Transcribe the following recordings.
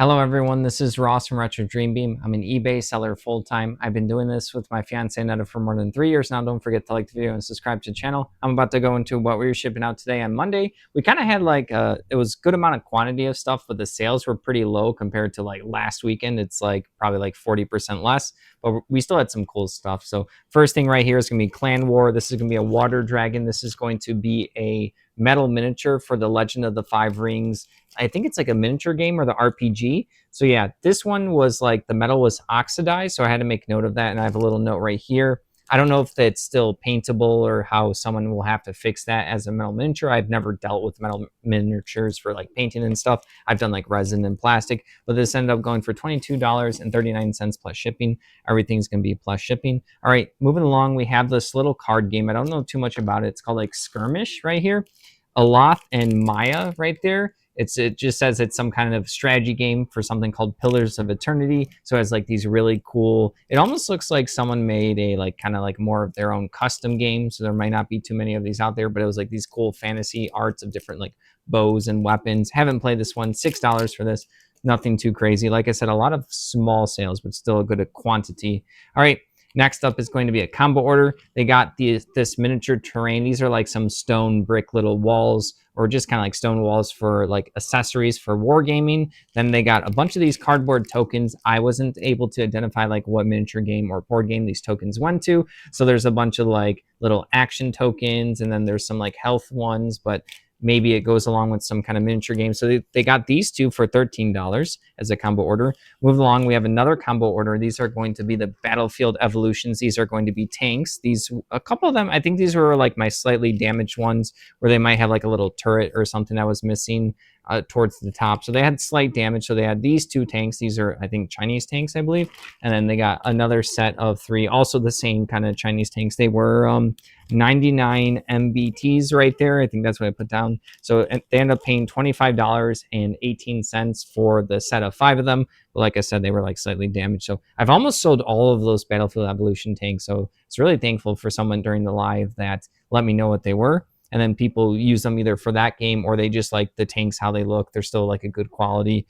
Hello everyone, this is Ross from Retro Dream Beam. I'm an eBay seller full-time. I've been doing this with my fiance Netta for more than 3 years now. Don't forget to like the video and subscribe to the channel. I'm about to go into what we were shipping out today on Monday. We kind of had it was good amount of quantity of stuff, but the sales were pretty low compared to like last weekend. It's like probably like 40% less, but we still had some cool stuff. So first thing right here is gonna be Clan War. This is gonna be a water dragon. This is going to be a metal miniature for the Legend of the Five Rings. I think it's like a miniature game or the RPG. So yeah, this one was like the metal was oxidized, so I had to make note of that, and I have a little note right here. I don't know if it's still paintable or how someone will have to fix that as a metal miniature. I've never dealt with metal miniatures for like painting and stuff. I've done like resin and plastic, but this ended up going for $22.39 plus shipping. Everything's going to be plus shipping. All right, moving along, we have this little card game. I don't know too much about it. It's called like Skirmish right here. Aloth and Maya right there. It just says it's some kind of strategy game for something called Pillars of Eternity. So it has like these really cool. It almost looks like someone made a like kind of like more of their own custom game. So there might not be too many of these out there, but it was like these cool fantasy arts of different like bows and weapons. Haven't played this one. $6 for this. Nothing too crazy. Like I said, a lot of small sales, but still a good quantity. All right. Next up is going to be a combo order. They got this miniature terrain. These are like some stone brick little walls, or just kind of like stone walls for like accessories for wargaming. Then they got a bunch of these cardboard tokens. I wasn't able to identify like what miniature game or board game these tokens went to. So there's a bunch of like little action tokens, and then there's some like health ones, but maybe it goes along with some kind of miniature game. So they got these two for $13 as a combo order. Move along, we have another combo order. These are going to be the Battlefield Evolutions. These are going to be tanks. A couple of them, I think these were like my slightly damaged ones, where they might have like a little turret or something that was missing towards the top. So they had slight damage. So they had these two tanks. These are, I think, Chinese tanks, I believe. And then they got another set of three, also the same kind of Chinese tanks. They were 99 MBTs right there. I think that's what I put down. So they ended up paying $25.18 for the set of 5 of them. But like I said, they were like slightly damaged. So I've almost sold all of those Battlefield Evolution tanks. So it's really thankful for someone during the live that let me know what they were. And then people use them either for that game, or they just like the tanks, how they look. They're still like a good quality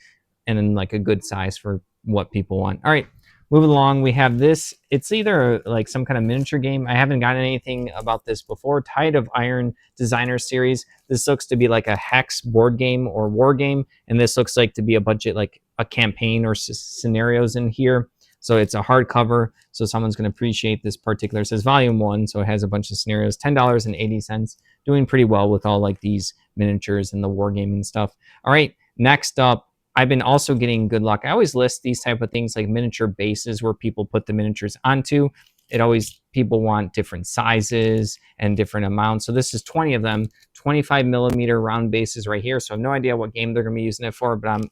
and then like a good size for what people want. All right, moving along, we have this. It's either like some kind of miniature game. I haven't gotten anything about this before. Tide of Iron Designer Series. This looks to be like a hex board game or war game. And this looks like to be a budget, like a campaign or scenarios in here. So it's a hardcover, so someone's going to appreciate this particular. It says volume 1, so it has a bunch of scenarios. $10.80, doing pretty well with all like these miniatures and the wargaming stuff. All right, next up, I've been also getting good luck. I always list these type of things like miniature bases where people put the miniatures onto. People want different sizes and different amounts. So this is 20 of them, 25 millimeter round bases right here. So I have no idea what game they're going to be using it for, but I'm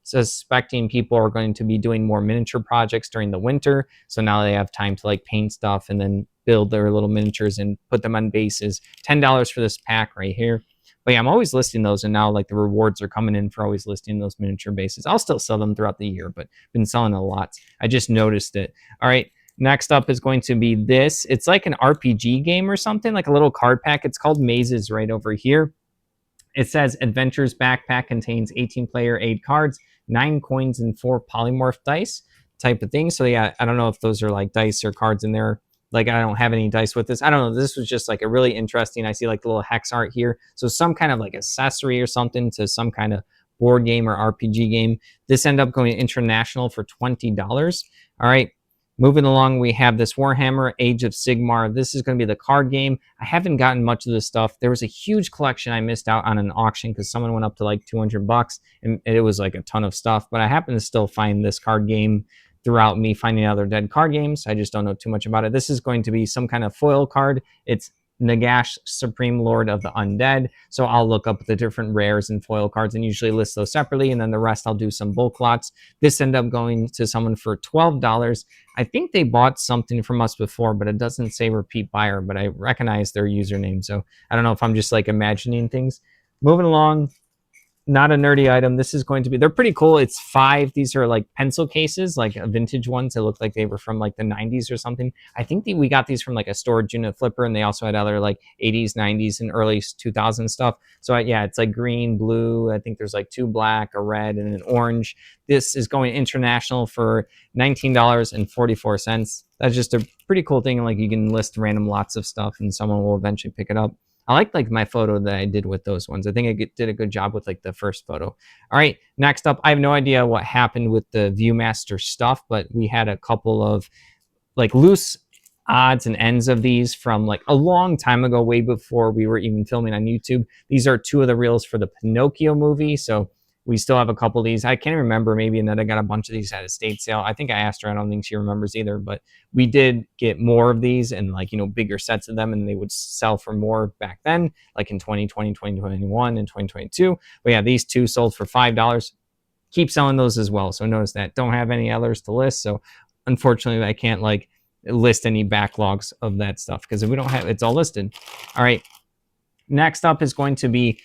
suspecting people are going to be doing more miniature projects during the winter. So now they have time to like paint stuff and then build their little miniatures and put them on bases. $10 for this pack right here. But yeah, I'm always listing those, and now like the rewards are coming in for always listing those miniature bases. I'll still sell them throughout the year, but been selling a lot. I just noticed it. All right, next up is going to be this. It's like an RPG game or something, like a little card pack. It's called Mazes right over here. It says Adventures Backpack contains 18-player 8 cards, 9 coins, and 4 polymorph dice type of thing. So yeah, I don't know if those are like dice or cards in there. Like I don't have any dice with this. I don't know. This was just like a really interesting. I see like the little hex art here. So some kind of like accessory or something to some kind of board game or RPG game. This ended up going international for $20. All right. Moving along, we have this Warhammer Age of Sigmar. This is going to be the card game. I haven't gotten much of this stuff. There was a huge collection I missed out on an auction because someone went up to like $200 and it was like a ton of stuff. But I happen to still find this card game throughout me finding other dead card games. I just don't know too much about it. This is going to be some kind of foil card. It's Nagash, Supreme Lord of the Undead. So I'll look up the different rares and foil cards and usually list those separately. And then the rest I'll do some bulk lots. This ended up going to someone for $12. I think they bought something from us before, but it doesn't say repeat buyer, but I recognize their username. So I don't know if I'm just like imagining things. Moving along, not a nerdy item. This is going to be, they're pretty cool. It's 5. These are like pencil cases, like vintage ones that look like they were from like the 90s or something. I think we got these from like a storage unit flipper, and they also had other like 80s, 90s, and early 2000s stuff. So yeah, it's like green, blue. I think there's like 2 black, a red, and an orange. This is going international for $19.44. That's just a pretty cool thing. Like you can list random lots of stuff, and someone will eventually pick it up. I like my photo that I did with those ones. I think I did a good job with like the first photo. All right, next up, I have no idea what happened with the Viewmaster stuff, but we had a couple of like loose odds and ends of these from like a long time ago, way before we were even filming on YouTube. These are 2 of the reels for the Pinocchio movie, so we still have a couple of these. I can't remember, maybe Annetta got a bunch of these at a estate sale. I think I asked her, I don't think she remembers either, but we did get more of these and like, you know, bigger sets of them, and they would sell for more back then, like in 2020, 2021, and 2022. But yeah, these 2 sold for $5. Keep selling those as well. So notice that. Don't have any others to list. So unfortunately, I can't like list any backlogs of that stuff because if we don't have, it's all listed. All right. Next up is going to be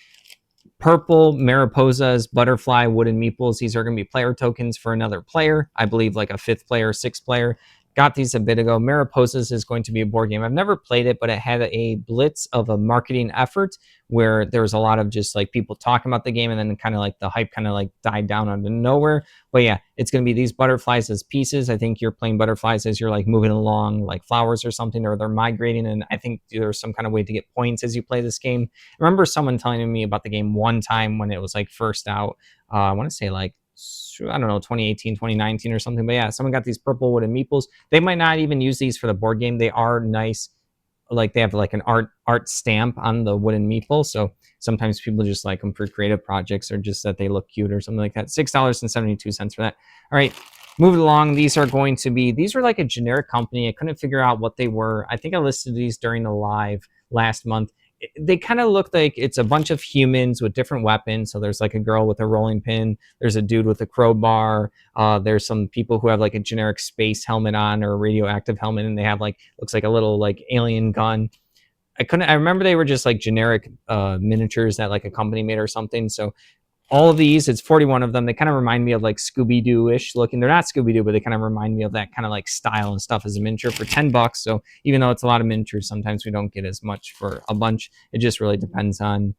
purple Mariposa's butterfly wooden meeples. These are going to be player tokens for another player. I believe like a 5th player, 6th player. Got these a bit ago. Mariposa's is going to be a board game. I've never played it, but it had a blitz of a marketing effort where there was a lot of just like people talking about the game, and then kind of like the hype kind of like died down out of nowhere. But yeah, it's going to be these butterflies as pieces. I think you're playing butterflies as you're like moving along like flowers or something, or they're migrating. And I think there's some kind of way to get points as you play this game. I remember someone telling me about the game one time when it was like first out. I want to say like, I don't know, 2018, 2019 or something. But yeah, someone got these purple wooden meeples. They might not even use these for the board game. They are nice. Like they have like an art stamp on the wooden meeple. So sometimes people just like them for creative projects or just that they look cute or something like that. $6.72 for that. All right, moving along. These are going to be, these were like a generic company. I couldn't figure out what they were. I think I listed these during the live last month. They kind of look like it's a bunch of humans with different weapons. So there's like a girl with a rolling pin. There's a dude with a crowbar. There's some people who have like a generic space helmet on or a radioactive helmet, and they have like, looks like a little like alien gun. I remember they were just like generic miniatures that like a company made or something. So all of these, it's 41 of them. They kind of remind me of like Scooby-Doo-ish looking. They're not Scooby-Doo, but they kind of remind me of that kind of like style and stuff as a miniature for $10. So even though it's a lot of miniatures, sometimes we don't get as much for a bunch. It just really depends on,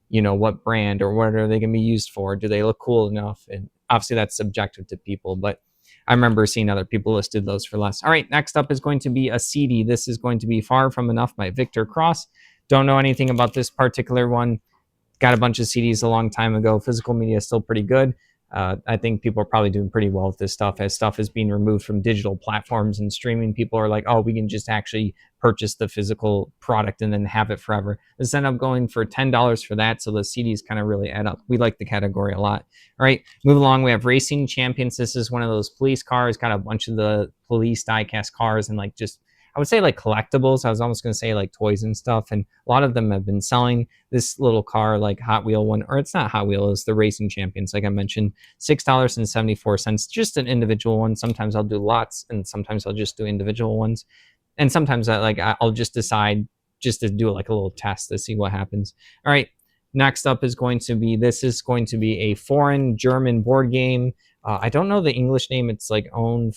you know, what brand or what are they going to be used for. Do they look cool enough? And obviously that's subjective to people, but I remember seeing other people listed those for less. All right, next up is going to be a CD. This is going to be Far From Enough by Victor Cross. Don't know anything about this particular one. Got a bunch of CDs a long time ago. Physical media is still pretty good. I think people are probably doing pretty well with this stuff. As stuff is being removed from digital platforms and streaming, people are like, oh, we can just actually purchase the physical product and then have it forever. This ended up going for $10 for that, so the CDs kind of really add up. We like the category a lot. All right, move along. We have Racing Champions. This is one of those police cars. Got a bunch of the police diecast cars and like just, I would say like collectibles. I was almost going to say like toys and stuff. And a lot of them have been selling. This little car, like Hot Wheel one, or it's not Hot Wheel, it's the Racing Champions, like I mentioned, $6.74. Just an individual one. Sometimes I'll do lots and sometimes I'll just do individual ones. And sometimes I'll just decide just to do like a little test to see what happens. All right. Next up is going to be, this is going to be a foreign German board game. I don't know the English name. It's like owned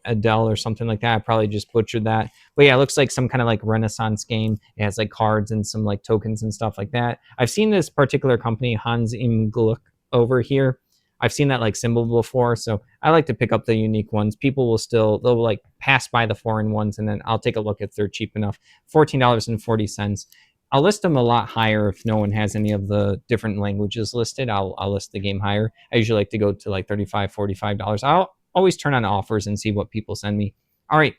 Adele or something like that. I probably just butchered that. But yeah, it looks like some kind of like Renaissance game. It has like cards and some like tokens and stuff like that. I've seen this particular company, Hans im Glück, over here. I've seen that like symbol before, so I like to pick up the unique ones. People will still, they'll like pass by the foreign ones, and then I'll take a look if they're cheap enough. $14.40. I'll list them a lot higher if no one has any of the different languages listed. I'll list the game higher. I usually like to go to like $35, $45. I'll always turn on offers and see what people send me. All right.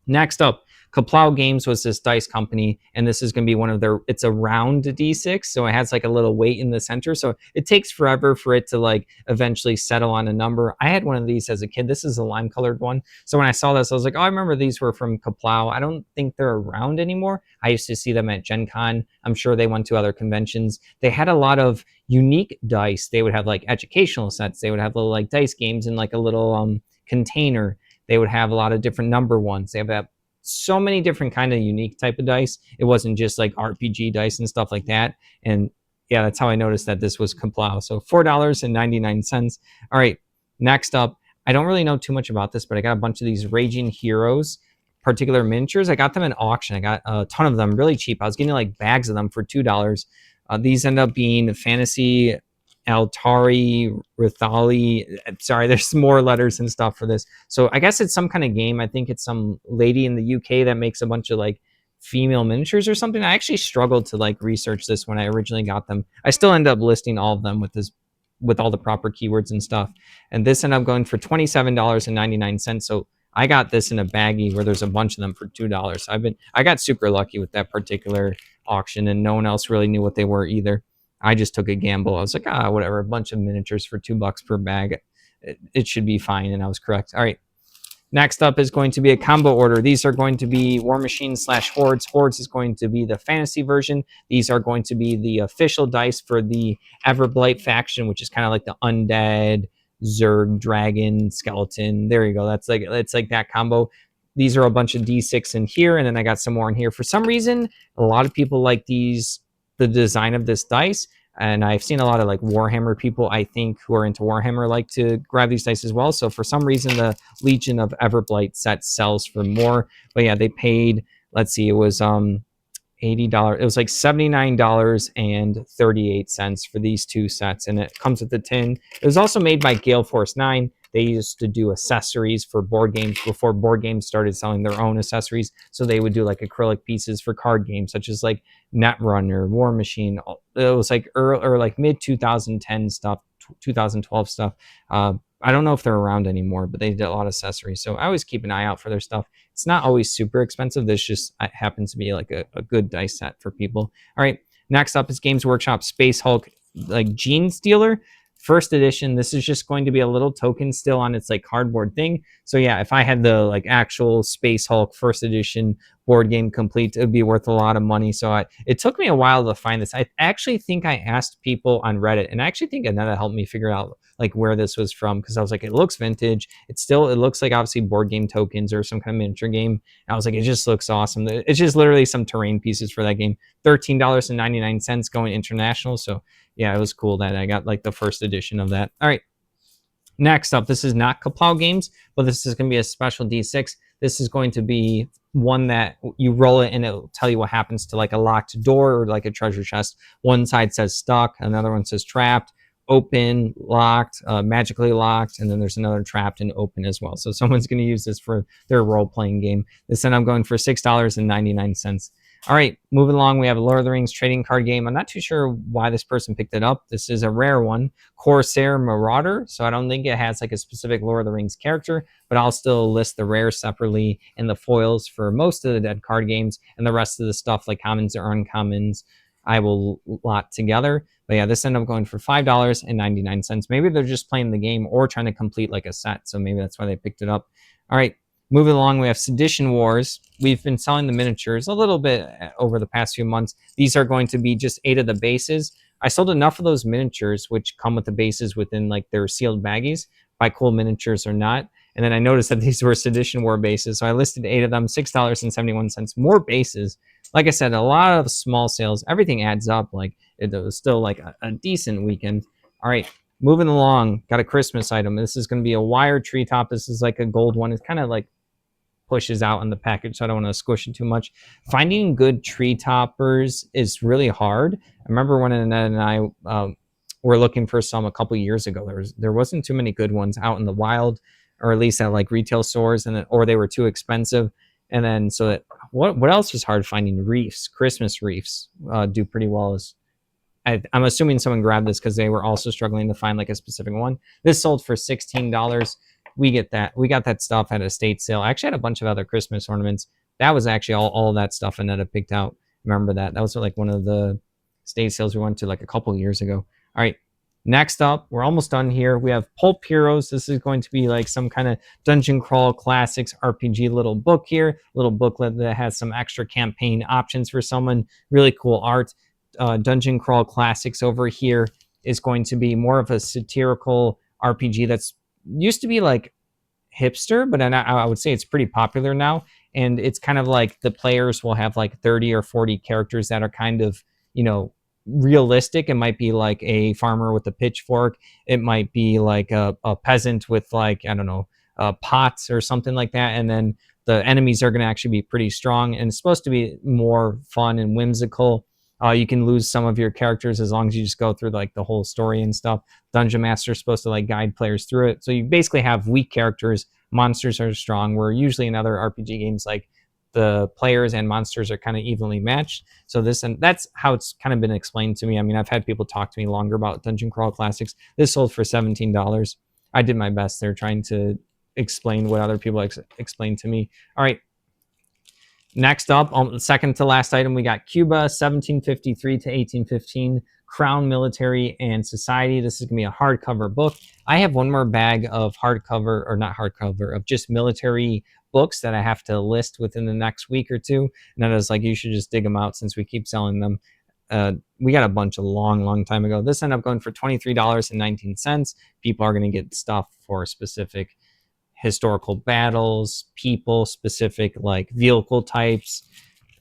Next up, Kaplow Games was this dice company, and this is going to be one of their, it's a round D6, so it has like a little weight in the center, so it takes forever for it to like eventually settle on a number. I had one of these as a kid. This is a lime colored one, so when I saw this, I was like, oh, I remember these were from Kaplow. I don't think they're around anymore. I used to see them at Gen Con. I'm sure they went to other conventions. They had a lot of unique dice. They would have like educational sets. They would have little like dice games in like a little container. They would have a lot of different number ones. They have so many different kind of unique type of dice. It wasn't just like RPG dice and stuff like that. And yeah, that's how I noticed that this was Kaplow. So $4.99. All right, next up, I don't really know too much about this, but I got a bunch of these Raging Heroes particular miniatures. I got them at auction. I got a ton of them really cheap. I was getting like bags of them for $2. These end up being Fantasy Altari Rithali. Sorry, there's more letters and stuff for this. So I guess it's some kind of game. I think it's some lady in the UK that makes a bunch of like female miniatures or something. I actually struggled to like research this when I originally got them. I still end up listing all of them with all the proper keywords and stuff. And this ended up going for $27.99. So I got this in a baggie where there's a bunch of them for $2. I got super lucky with that particular auction, and no one else really knew what they were either. I just took a gamble. I was like, whatever, a bunch of miniatures for $2 per bag. It should be fine, and I was correct. All right. Next up is going to be a combo order. These are going to be War Machine / Hordes. Hordes is going to be the fantasy version. These are going to be the official dice for the Everblight faction, which is kind of like the undead, Zerg, dragon, skeleton. There you go. It's like that combo. These are a bunch of D6 in here, and then I got some more in here. For some reason, a lot of people like the design of this dice. And I've seen a lot of like Warhammer people, I think, who are into Warhammer like to grab these dice as well. So for some reason, the Legion of Everblight set sells for more. But yeah, they paid, let's see, it was $80. It was like $79.38 for these two sets. And it comes with the tin. It was also made by Gale Force 9. They used to do accessories for board games before board games started selling their own accessories. So they would do like acrylic pieces for card games, such as like Netrunner, War Machine. It was like early or like mid 2010 stuff, 2012 stuff. I don't know if they're around anymore, but they did a lot of accessories. So I always keep an eye out for their stuff. It's not always super expensive. This just happens to be like a good dice set for people. All right. Next up is Games Workshop Space Hulk, like Gene Stealer. First edition. This is just going to be a little token still on its like cardboard thing. So yeah, if I had the like actual Space Hulk first edition board game complete, it would be worth a lot of money. So it took me a while to find this. I actually think I asked people on Reddit, and I actually think that helped me figure out like where this was from, because I was like, it looks vintage. It looks like obviously board game tokens or some kind of miniature game. And I was like, it just looks awesome. It's just literally some terrain pieces for that game. $13.99 going international. So yeah, it was cool that I got like the first edition of that. All right. Next up, this is not Kaplow Games, but this is going to be a special D6. This is going to be one that you roll it and it'll tell you what happens to like a locked door or like a treasure chest. One side says stuck, another one says trapped, open, locked, magically locked, and then there's another trapped and open as well. So someone's going to use this for their role-playing game. This end I'm going for $6.99. All right, moving along, we have a Lord of the Rings trading card game. I'm not too sure why this person picked it up. This is a rare one, Corsair Marauder. So I don't think it has like a specific Lord of the Rings character, but I'll still list the rares separately and the foils for most of the dead card games, and the rest of the stuff like commons or uncommons I will lot together. But yeah, this ended up going for $5.99. Maybe they're just playing the game or trying to complete like a set. So maybe that's why they picked it up. All right, moving along, we have Sedition Wars. We've been selling the miniatures a little bit over the past few months. These are going to be just 8 of the bases. I sold enough of those miniatures, which come with the bases within like their sealed baggies, buy cool miniatures or not. And then I noticed that these were Sedition War bases. So I listed 8 of them, $6.71. More bases. Like I said, a lot of small sales. Everything adds up. Like it was still like a decent weekend. All right, moving along. Got a Christmas item. This is going to be a wire treetop. This is like a gold one. It's kind of like pushes out in the package, so I don't want to squish it too much. Finding good tree toppers is really hard. I remember when Annette and I were looking for some a couple years ago. There wasn't too many good ones out in the wild, or at least at like retail stores, or they were too expensive. And then what else was hard finding? Reefs, Christmas reefs do pretty well. I'm assuming someone grabbed this because they were also struggling to find like a specific one. This sold for $16. We got that stuff at a estate sale. I actually had a bunch of other Christmas ornaments. That was actually all that stuff Annetta picked out. Remember that? That was like one of the estate sales we went to like a couple years ago. All right. Next up, we're almost done here. We have Pulp Heroes. This is going to be like some kind of Dungeon Crawl Classics RPG little book here. Little booklet that has some extra campaign options for someone. Really cool art. Dungeon Crawl Classics over here is going to be more of a satirical RPG that's used to be like hipster, but I would say it's pretty popular now. And it's kind of like the players will have like 30 or 40 characters that are kind of, realistic. It might be like a farmer with a pitchfork. It might be like a peasant with, like, I don't know, pots or something like that. And then the enemies are going to actually be pretty strong, and it's supposed to be more fun and whimsical. You can lose some of your characters as long as you just go through like the whole story and stuff. Dungeon Master is supposed to like guide players through it. So you basically have weak characters. Monsters are strong, where usually in other RPG games, like, the players and monsters are kind of evenly matched. So this, and that's how it's kind of been explained to me. I mean, I've had people talk to me longer about Dungeon Crawl Classics. This sold for $17. I did my best there trying to explain what other people explained to me. All right. Next up, second to last item, we got Cuba, 1753 to 1815, Crown, Military, and Society. This is going to be a hardcover book. I have one more bag of hardcover, or not hardcover, of just military books that I have to list within the next week or two. And I was like, you should just dig them out since we keep selling them. We got a bunch a long time ago. This ended up going for $23.19. People are going to get stuff for specific historical battles, people, specific like vehicle types.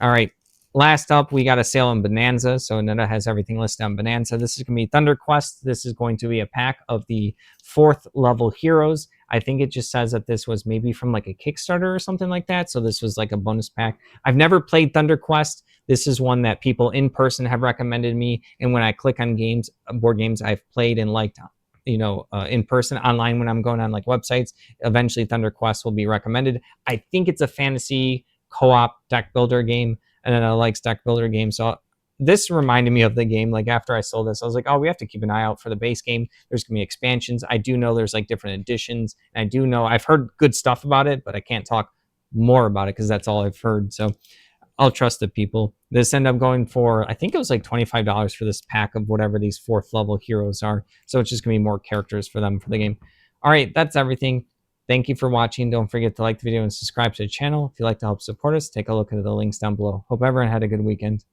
All right. Last up, we got a sale on Bonanza. So Netta has everything listed on Bonanza. This is going to be Thunder Quest. This is going to be a pack of the 4th level heroes. I think it just says that this was maybe from like a Kickstarter or something like that. So this was like a bonus pack. I've never played Thunder Quest. This is one that people in person have recommended me. And when I click on games, board games I've played and liked, in person, online, when I'm going on like websites, eventually Thunder Quest will be recommended. I think it's a fantasy co-op deck builder game, and then I like deck builder games. So this reminded me of the game. Like, after I sold this, I was like, oh, we have to keep an eye out for the base game. There's gonna be expansions. I do know there's like different editions, and I do know I've heard good stuff about it, but I can't talk more about it because that's all I've heard. So I'll trust the people. This ended up going for, I think it was like $25 for this pack of whatever these 4th level heroes are. So it's just going to be more characters for them for the game. All right, that's everything. Thank you for watching. Don't forget to like the video and subscribe to the channel. If you'd like to help support us, take a look at the links down below. Hope everyone had a good weekend.